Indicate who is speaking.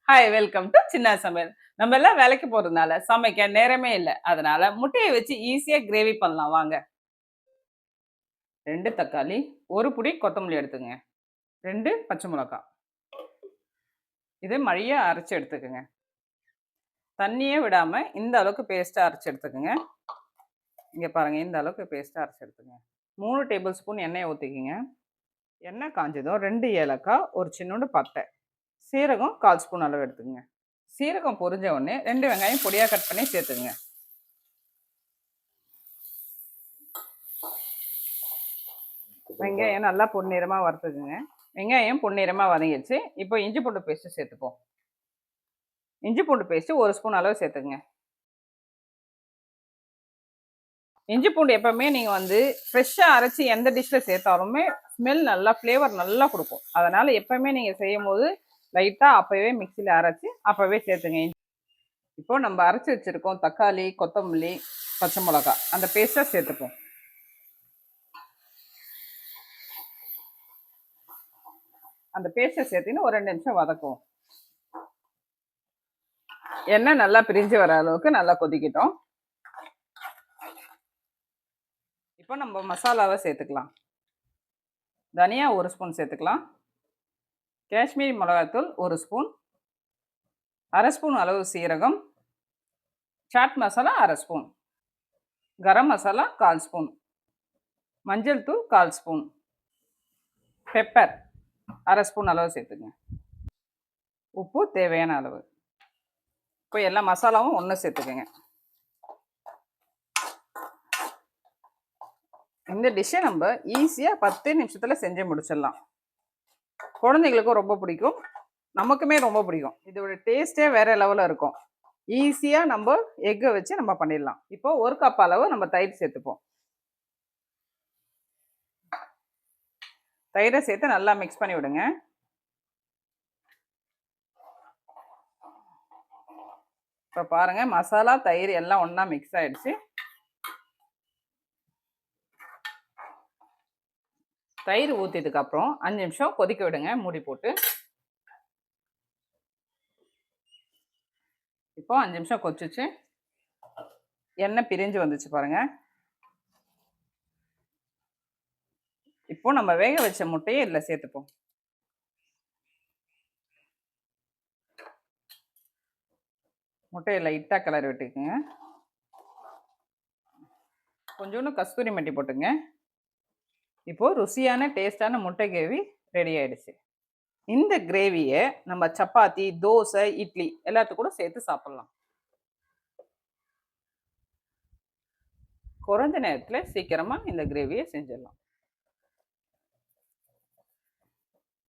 Speaker 1: Hi welcome to சின்ன சமையல். நம்ம எல்லாம் வேலைக்கு போறதுனால சமைக்க நேரமே இல்ல. அதனால முட்டையை வச்சு ஈஸியா கிரேவி பண்ணலாம் வாங்க. 2 தக்காளி, 1 புடி கொத்தமல்லி எடுத்துங்க. 2 பச்சை மிளகாய். இதை மையா அரைச்சு எடுத்துக்கங்க. தண்ணியே விடாம இந்த அளவுக்கு பேஸ்ட்டா அரைச்சு எடுத்துக்கங்க. இங்க பாருங்க இந்த அளவுக்கு பேஸ்ட்டா அரைச்சு எடுத்துக்கங்க. 3 டேபிள் ஸ்பூன் எண்ணெய் ஊத்திக்கங்க. எண்ணெய் காஞ்சதும் 2 ஏலக்காய், ஒரு சின்னோண்டு பட்டை, சீரகம் 1/4 ஸ்பூன் அளவு எடுத்துக்கங்க. சீரகம் பொரிஞ்ச உடனே 2 வெங்காயம் பொடியா கட் பண்ணி சேர்த்துங்க. வெங்காயம் நல்லா பொன்னிறமா வறுத்துக்குங்க. வெங்காயம் பொன்னிறமா வதங்கிடுச்சு. இப்போ இஞ்சி பூண்டு பேஸ்ட் சேர்த்துப்போம். இஞ்சி பூண்டு பேஸ்ட் 1 ஸ்பூன் அளவு சேர்த்துக்குங்க. இஞ்சி பூண்டு எப்பவுமே நீங்க ஃப்ரெஷ்ஷா அரைச்சி எந்த டிஷ்ல சேர்த்தாலுமே ஸ்மெல் நல்லா ஃப்ளேவர் நல்லா கொடுக்கும். அதனால எப்பவுமே நீங்க செய்யும் போது லைட்டா அப்பவே மிக்சியில அரைச்சி அப்பவே சேர்த்துங்க. இப்போ நம்ம அரைச்சி வச்சிருக்கோம் தக்காளி, கொத்தமல்லி, பச்சை மிளகாய் அந்த பேஸ்ட்டை சேர்த்துப்போம். அந்த பேஸ்ட்டை சேர்த்துன்னு ஒரு 2 நிமிஷம் வதக்குவோம். எண்ணெய் நல்லா பிரிஞ்சு வர அளவுக்கு நல்லா கொதிக்கிட்டோம். இப்போ நம்ம மசாலாவை சேர்த்துக்கலாம். தனியா 1 ஸ்பூன் சேர்த்துக்கலாம். காஷ்மீரி மிளகாய்த்தூள் 1 ஸ்பூன், 1/2 ஸ்பூன் அளவு சீரகம், chat masala 1/2 spoon, garam masala 1/4 spoon, மஞ்சள் தூள் 1/4 ஸ்பூன், பெப்பர் 1/2 ஸ்பூன் அளவு சேர்த்துங்க. உப்பு தேவையான அளவு. இப்போ எல்லா மசாலாவும் ஒன்று சேர்த்துக்கங்க. இந்த டிஷ்ஷை நம்ம ஈஸியாக 10 நிமிஷத்தில் செஞ்சு முடிச்சிடலாம். குழந்தைங்களுக்கும் ரொம்ப பிடிக்கும், நமக்குமே ரொம்ப பிடிக்கும். இதோட டேஸ்ட்டே வேற லெவலில் இருக்கும். ஈஸியாக நம்ம எக்கை வச்சு நம்ம பண்ணிடலாம். இப்போ 1 கப் அளவு நம்ம தயிர் சேர்த்துப்போம். தயிரை சேர்த்து நல்லா மிக்ஸ் பண்ணி விடுங்க. இப்போ பாருங்க மசாலா தயிர் எல்லாம் ஒன்றா மிக்ஸ் ஆயிடுச்சு. தயிர் ஊற்றிதுக்கு அப்புறம் 5 நிமிஷம் கொதிக்க விடுங்க மூடி போட்டு. இப்போ 5 நிமிஷம் கொதிச்சு எண்ணெய் பிரிஞ்சு வந்துச்சு பாருங்க. இப்போ நம்ம வேக வச்ச முட்டையை இதில் சேர்த்துப்போம். முட்டையை லைட்டாக கிளறி விட்டுக்குங்க. கொஞ்சோண்டு கஸ்தூரி மெட்டி போட்டுங்க. இப்போ ருசியான டேஸ்டான முட்டை கிரேவி ரெடி ஆயிடுச்சு. இந்த கிரேவியை நம்ம சப்பாத்தி, தோசை, இட்லி எல்லாத்துக்கும் கூட சேர்த்து சாப்பிடலாம். குறைஞ்ச நேரத்தில் சீக்கிரமாக இந்த கிரேவியை செஞ்சிடலாம்.